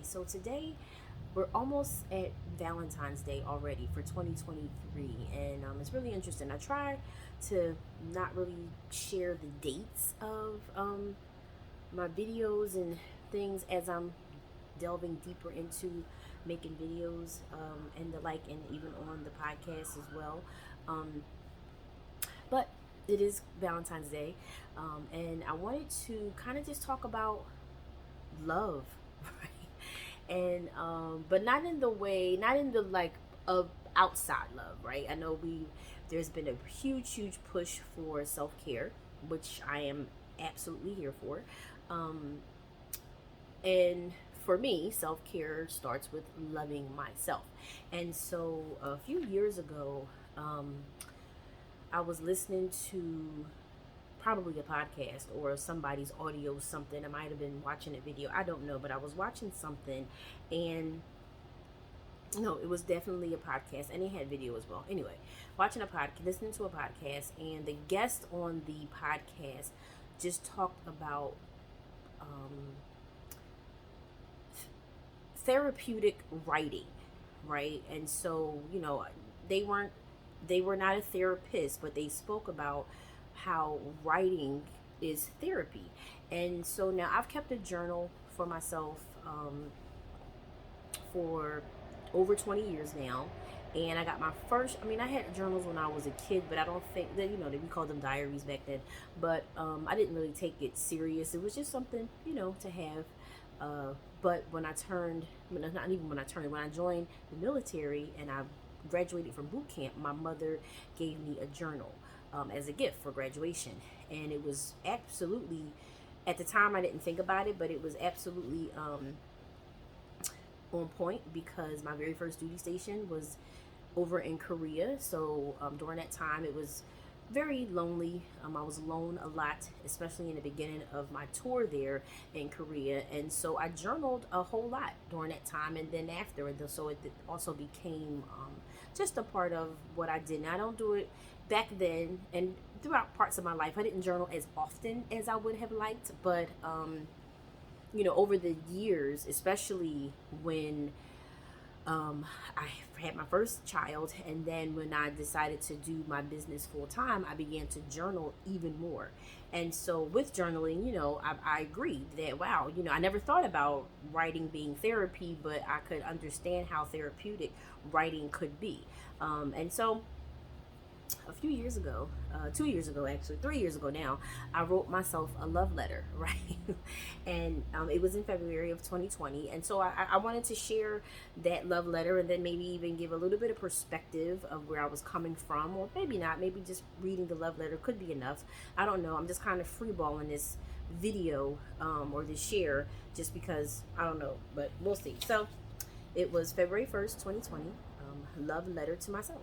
So today we're almost at Valentine's Day already for 2023, and it's really interesting. I try to not really share the dates of my videos and things as I'm delving deeper into making videos and the like, and even on the podcast as well. Um, but it is Valentine's Day, and I wanted to kind of just talk about love, right? And but not in the way, not in the like of outside love, right? I know there's been a huge push for self-care, which I am absolutely here for. um and for me, self-care starts with loving myself. And so a few years ago, um I was listening to probably a podcast or somebody's audio, something. I might have been watching a video, I don't know, but I was watching something. And no, it was definitely a podcast, and it had video as well. Anyway, watching a podcast, listening to a podcast, and the guest on the podcast just talked about um, therapeutic writing, right? And so, they weren't they were not a therapist, but they spoke about how writing is therapy. And so now I've kept a journal for myself for over 20 years now. And I got my first, I mean, I had journals when I was a kid, but I don't think that, we called them diaries back then. But I didn't really take it serious. It was just something, to have. But when I turned, not even when I turned, when I joined the military and I graduated from boot camp, my mother gave me a journal as a gift for graduation. And it was absolutely, at the time I didn't think about it, but it was absolutely on point because my very first duty station was over in Korea. So during that time, it was very lonely. I was alone a lot, especially in the beginning of my tour there in Korea. And so I journaled a whole lot during that time and then after. And so it also became just a part of what I did. Now, I don't do it back then and throughout parts of my life. I didn't journal as often as I would have liked, but over the years, especially when I had my first child, and then when I decided to do my business full time, I began to journal even more. And so, with journaling, I agreed that, wow, I never thought about writing being therapy, but I could understand how therapeutic writing could be. And so, a few years ago, 2 years ago, actually, 3 years ago now, I wrote myself a love letter, right? And it was in February of 2020. And so I wanted to share that love letter and then maybe even give a little bit of perspective of where I was coming from, or maybe not, maybe just reading the love letter could be enough. I don't know. I'm just kind of freeballing this video or this share just because I don't know, but we'll see. So it was February 1st, 2020, love letter to myself.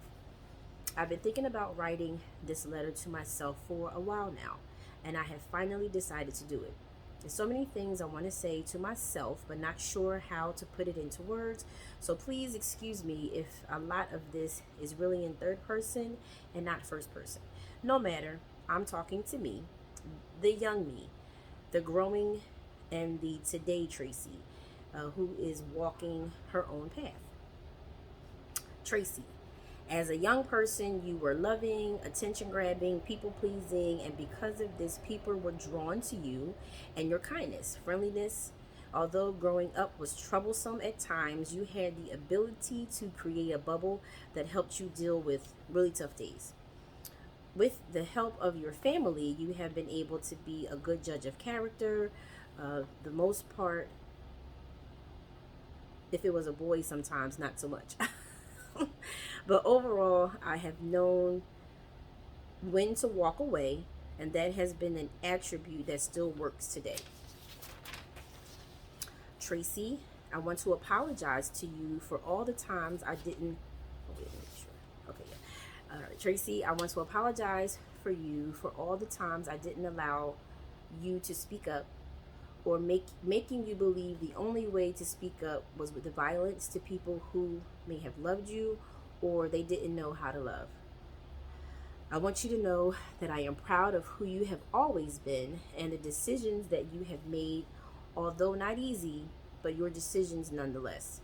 I've been thinking about writing this letter to myself for a while now, and I have finally decided to do it. There's so many things I want to say to myself, but not sure how to put it into words. So please excuse me if a lot of this is really in third person and not first person. No matter, I'm talking to me, the young me, the growing and the today Tracy, who is walking her own path. Tracy, as a young person, you were loving, attention grabbing, people pleasing, and because of this, people were drawn to you and your kindness, friendliness. Although growing up was troublesome at times, you had the ability to create a bubble that helped you deal with really tough days. With the help of your family, you have been able to be a good judge of character. The most part, if it was a boy, sometimes not so much. But overall, I have known when to walk away, and that has been an attribute that still works today. Tracy, I want to apologize to you for all the times I didn't. Oh, wait, make sure. Okay, yeah. All right, Tracy, I want to apologize for you for all the times I didn't allow you to speak up, or making you believe the only way to speak up was with the violence to people who may have loved you or they didn't know how to love. I want you to know that I am proud of who you have always been and the decisions that you have made, although not easy, but your decisions nonetheless.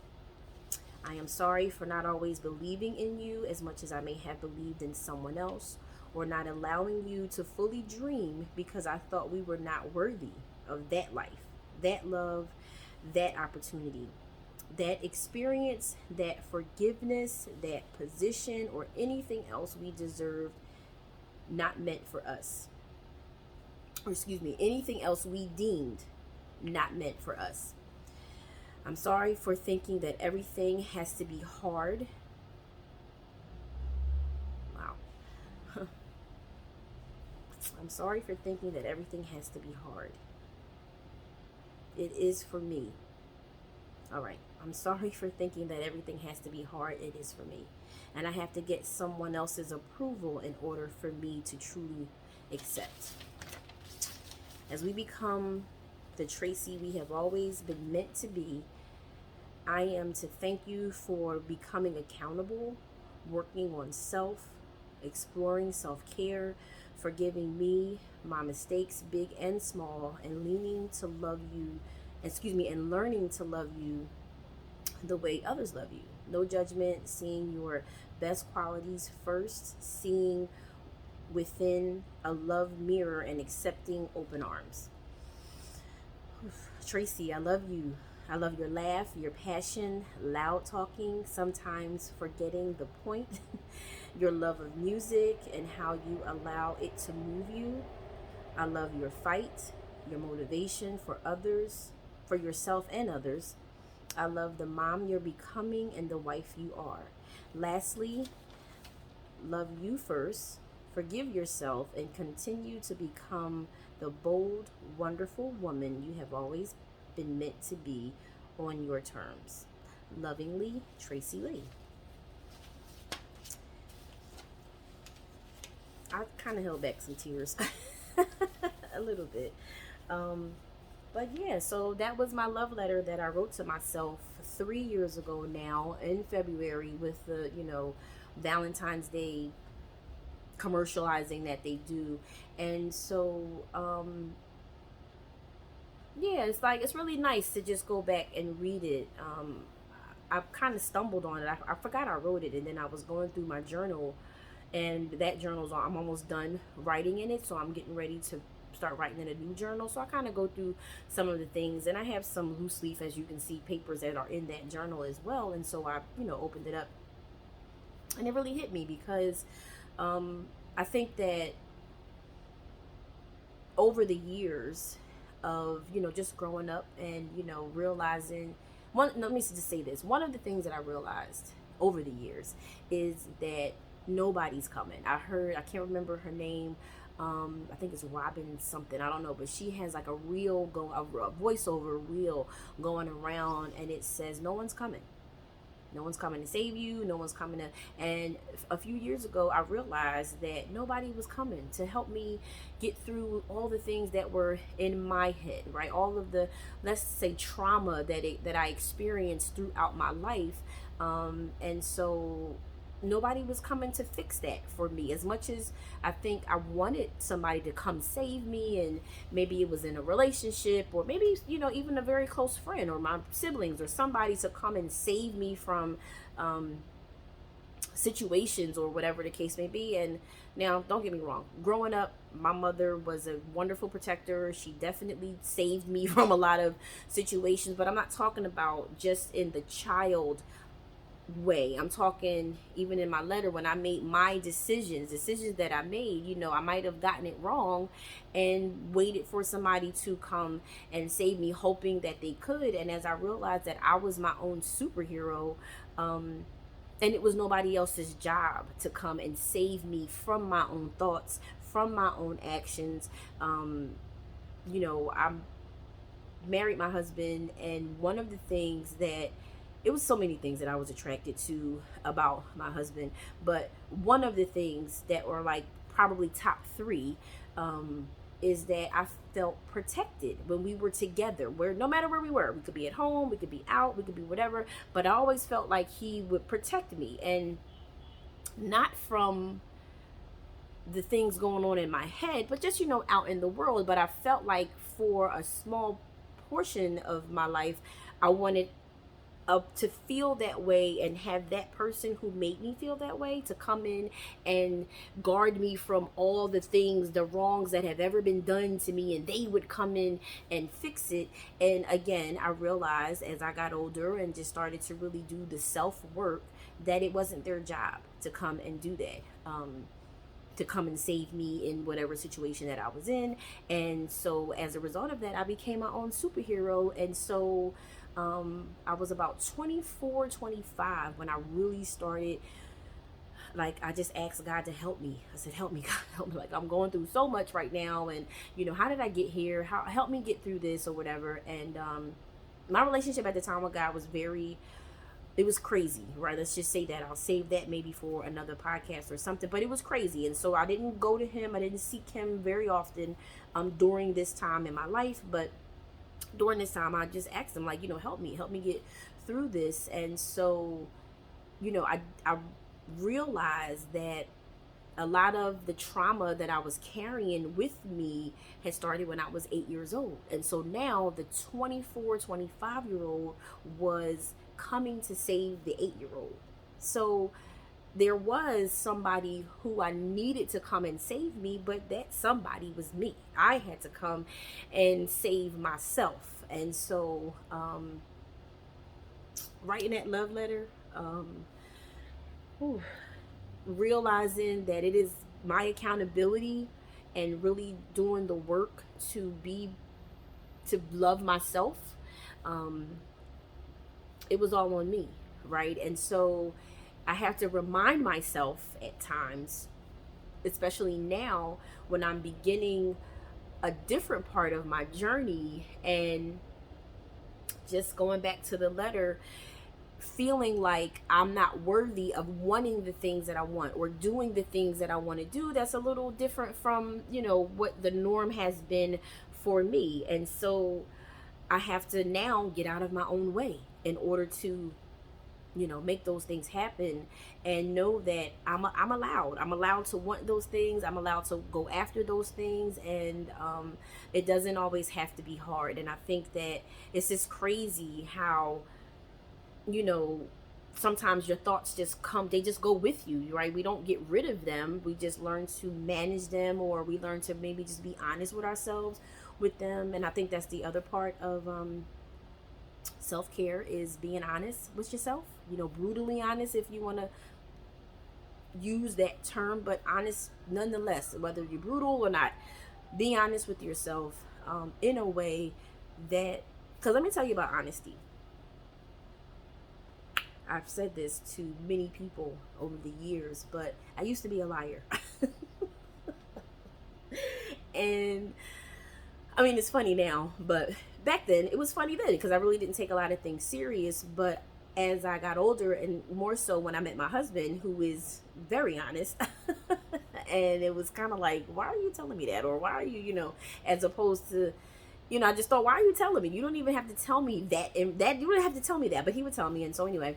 I am sorry for not always believing in you as much as I may have believed in someone else, or not allowing you to fully dream because I thought we were not worthy of that life, that love, that opportunity, that experience, that forgiveness, that position, or anything else we deserved not meant for us. Or excuse me, anything else we deemed not meant for us. I'm sorry for thinking that everything has to be hard. Wow. I'm sorry for thinking that everything has to be hard. It is for me. All right. I'm sorry for thinking that everything has to be hard. It is for me. And I have to get someone else's approval in order for me to truly accept. As we become the Tracy we have always been meant to be, I am to thank you for becoming accountable, working on self, exploring self-care, forgiving me, my mistakes, big and small, and and learning to love you the way others love you. No judgment, seeing your best qualities first, seeing within a love mirror, and accepting open arms. Tracy, I love you. I love your laugh, your passion, loud talking, sometimes forgetting the point, your love of music and how you allow it to move you. I love your fight, your motivation for others, for yourself and others. I love the mom you're becoming and the wife you are. Lastly, love you first, forgive yourself, and continue to become the bold, wonderful woman you have always been meant to be on your terms. Lovingly, Tracy Lee. I kind of held back some tears a little bit. But yeah, so that was my love letter that I wrote to myself 3 years ago now in February with the, Valentine's Day commercializing that they do. And so, yeah, it's really nice to just go back and read it. I kind of stumbled on it. I forgot I wrote it, and then I was going through my journal, and that I'm almost done writing in it, so I'm getting ready to start writing in a new journal. So I kind of go through some of the things, and I have some loose leaf, as you can see, papers that are in that journal as well. And so I, opened it up, and it really hit me because I think that over the years of just growing up and realizing let me just say this. One of the things that I realized over the years is that nobody's coming. I can't remember her name. I think it's Robin something. I don't know, but she has like a voiceover reel going around, and it says, "No one's coming. No one's coming to save you. No one's coming to." And a few years ago, I realized that nobody was coming to help me get through all the things that were in my head, right? All of the, let's say, trauma that I experienced throughout my life. And so nobody was coming to fix that for me. As much as I think I wanted somebody to come save me, and maybe it was in a relationship, or maybe even a very close friend or my siblings or somebody to come and save me from situations or whatever the case may be. And now, don't get me wrong, growing up, my mother was a wonderful protector. She definitely saved me from a lot of situations, but I'm not talking about just in the child way. I'm talking even in my letter when I made my decisions that I made. I might have gotten it wrong and waited for somebody to come and save me, hoping that they could. And as I realized that I was my own superhero, and it was nobody else's job to come and save me from my own thoughts, from my own actions. I married my husband, and one of the things that, it was so many things that I was attracted to about my husband, but one of the things that were like probably top three is that I felt protected when we were together, where no matter where we could be at home, we could be out, we could be whatever, but I always felt like he would protect me, and not from the things going on in my head, but just out in the world. But I felt like for a small portion of my life, I wanted to feel that way and have that person who made me feel that way to come in and guard me from all the things, the wrongs that have ever been done to me, and they would come in and fix it. And again, I realized as I got older and just started to really do the self work that it wasn't their job to come and do that. To come and save me in whatever situation that I was in. And so as a result of that, I became my own superhero. And so I was about 24, 25 when I really started, like, I just asked God to help me. I said, help me, God, help me. Like, I'm going through so much right now. And, how did I get here? How help me get through this or whatever. And my relationship at the time with God was it was crazy, right? Let's just say that. I'll save that maybe for another podcast or something, but it was crazy. And so I didn't go to him. I didn't seek him very often during this time in my life. But during this time, I just asked him, like, help me get through this. And so, I realized that a lot of the trauma that I was carrying with me had started when I was 8 years old. And so now the 24, 25-year-old was coming to save the 8-year-old. So there was somebody who I needed to come and save me, but that somebody was me. I had to come and save myself. And so writing that love letter, realizing that it is my accountability and really doing the work to love myself, it was all on me, right? And so I have to remind myself at times, especially now when I'm beginning a different part of my journey, and just going back to the letter, feeling like I'm not worthy of wanting the things that I want or doing the things that I want to do. That's a little different from, what the norm has been for me. And so I have to now get out of my own way in order to, make those things happen, and know that I'm allowed to want those things. I'm allowed to go after those things. And it doesn't always have to be hard. And I think that it's just crazy how, sometimes your thoughts just come, they just go with you, right? We don't get rid of them. We just learn to manage them, or we learn to maybe just be honest with ourselves with them. And I think that's the other part of self-care, is being honest with yourself, brutally honest, if you want to use that term, but honest nonetheless, whether you're brutal or not. Be honest with yourself in a way that, because let me tell you about honesty. I've said this to many people over the years, but I used to be a liar. And I mean, it's funny now, but back then it was funny then, because I really didn't take a lot of things serious. But as I got older, and more so when I met my husband, who is very honest, and it was kind of like, why are you telling me that? Or why are you, as opposed to, I just thought, why are you telling me? You don't even have to tell me that, and that you don't have to tell me that. But he would tell me. And so anyway,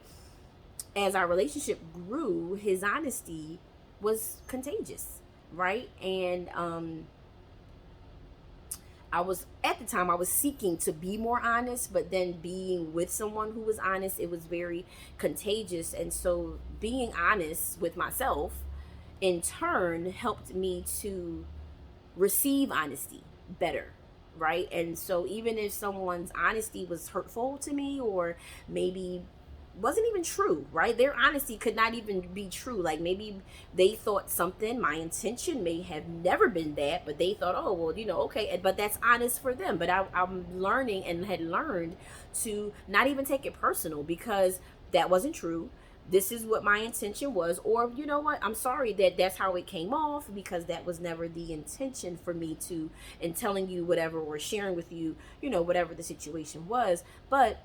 as our relationship grew, his honesty was contagious, right? And I was seeking to be more honest, but then being with someone who was honest, it was very contagious. And so being honest with myself in turn helped me to receive honesty better, right? And so even if someone's honesty was hurtful to me, or maybe wasn't even true, right? Their honesty could not even be true. Like, maybe they thought something, my intention may have never been that, but they thought, oh, well, okay, but that's honest for them. But I'm learning, and had learned, to not even take it personal, because that wasn't true. This is what my intention was. Or, you know what, I'm sorry that that's how it came off, because that was never the intention for me to, in telling you whatever, or sharing with you, whatever the situation was. But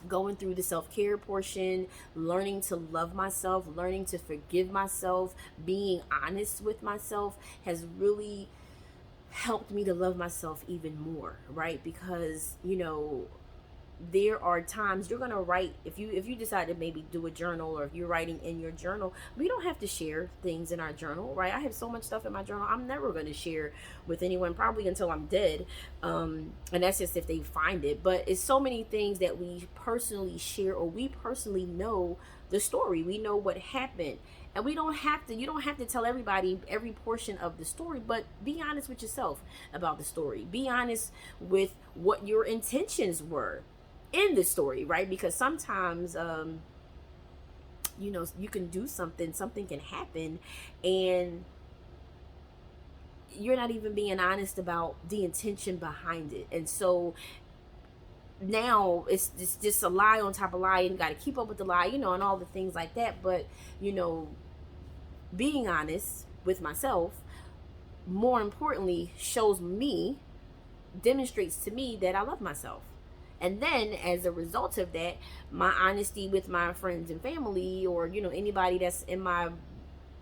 going through the self-care portion, learning to love myself, learning to forgive myself, being honest with myself, has really helped me to love myself even more, right? Because, there are times you're gonna write, if you decide to maybe do a journal, or if you're writing in your journal, we don't have to share things in our journal, right? I have so much stuff in my journal I'm never going to share with anyone, probably until I'm dead. And that's just if they find it. But it's so many things that we personally share, or we personally know the story, we know what happened, and we don't have to you don't have to tell everybody every portion of the story, but be honest with yourself about the story. Be honest with what your intentions were in the story, right? Because sometimes you can do something can happen, and you're not even being honest about the intention behind it. And so now it's just a lie on top of lie, and you got to keep up with the lie, and all the things like that. But being honest with myself, more importantly, demonstrates to me that I love myself. And then as a result of that, my honesty with my friends and family, or anybody that's in my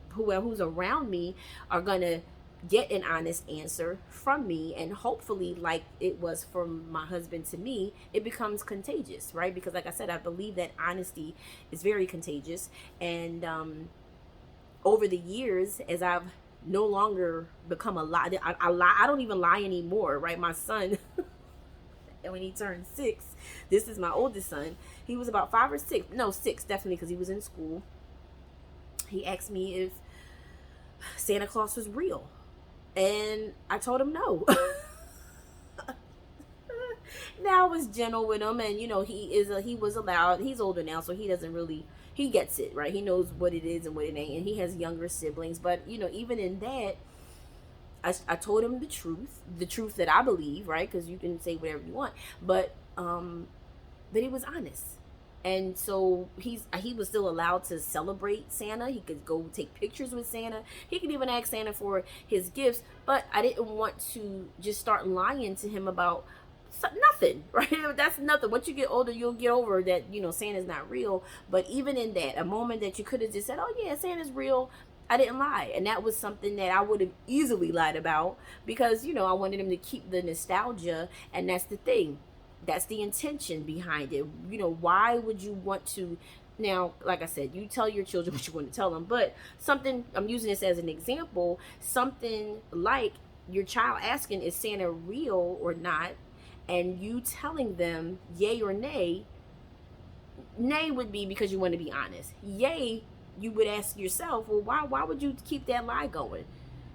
who's around me, are gonna get an honest answer from me. And hopefully, like it was from my husband to me, it becomes contagious, right? Because like I said, I believe that honesty is very contagious. And over the years, as I've no longer become a lie, I lie. I don't even lie anymore, right? My son and when he turned 6, this is my oldest son, he was about 5 or 6, no, 6 definitely, because he was in school. He asked me if Santa Claus was real, and I told him no. Now I was gentle with him, and he was allowed. He's older now, so he doesn't really, he gets it, right? He knows what it is and what it ain't, and he has younger siblings. But even in that, I told him the truth that I believe, right? Because you can say whatever you want, but he was honest. And so he was still allowed to celebrate Santa. He could go take pictures with Santa. He could even ask Santa for his gifts. But I didn't want to just start lying to him about nothing, right? That's nothing. Once you get older, you'll get over that, Santa's not real. But even in that, a moment that you could have just said, oh yeah, Santa's real, I didn't lie. And that was something that I would have easily lied about, because I wanted him to keep the nostalgia. And that's the thing, that's the intention behind it. Why would you want to? Now, like I said, you tell your children what you want to tell them, but something, I'm using this as an example, something like your child asking, is Santa real or not, and you telling them yay or nay. Nay would be because you want to be honest. Yay, you would ask yourself, well, why would you keep that lie going?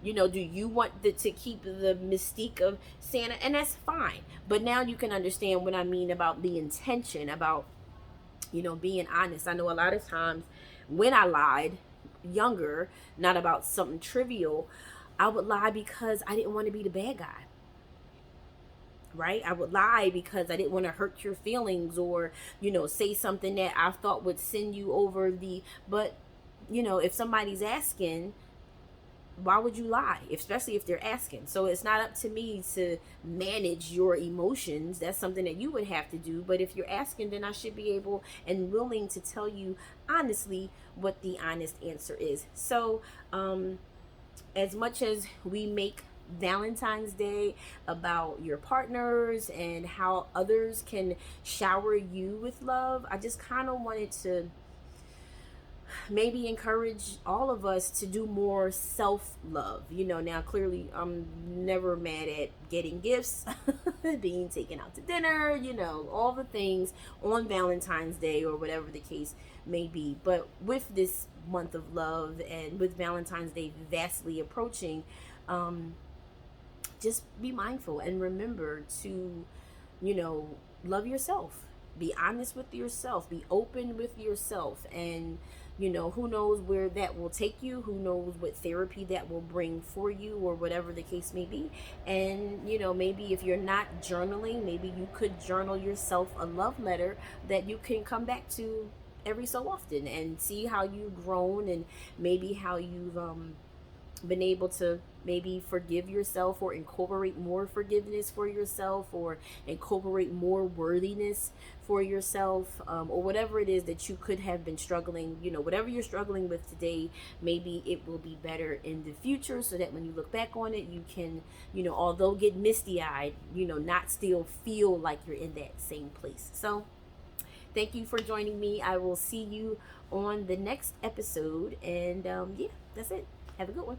Do you want to keep the mystique of Santa? And that's fine. But now you can understand what I mean about the intention, about, being honest. I know a lot of times when I lied younger, not about something trivial, I would lie because I didn't want to be the bad guy. Right? I would lie because I didn't want to hurt your feelings, or, say something that I thought would send you over but, if somebody's asking, why would you lie? Especially if they're asking. So it's not up to me to manage your emotions. That's something that you would have to do. But if you're asking, then I should be able and willing to tell you honestly what the honest answer is. So, as much as we make Valentine's Day about your partners and how others can shower you with love, I just kind of wanted to maybe encourage all of us to do more self-love. Now clearly I'm never mad at getting gifts, being taken out to dinner, all the things on Valentine's Day or whatever the case may be. But with this month of love, and with Valentine's Day vastly approaching, just be mindful and remember to, love yourself. Be honest with yourself. Be open with yourself. And, who knows where that will take you? Who knows what therapy that will bring for you, or whatever the case may be. And, maybe if you're not journaling, maybe you could journal yourself a love letter that you can come back to every so often and see how you've grown, and maybe how you've been able to maybe forgive yourself or incorporate more forgiveness for yourself or incorporate more worthiness for yourself, or whatever it is that you could have been struggling, whatever you're struggling with today, maybe it will be better in the future, so that when you look back on it, you can, although get misty eyed, not still feel like you're in that same place. So thank you for joining me. I will see you on the next episode. And yeah, that's it. Have a good one.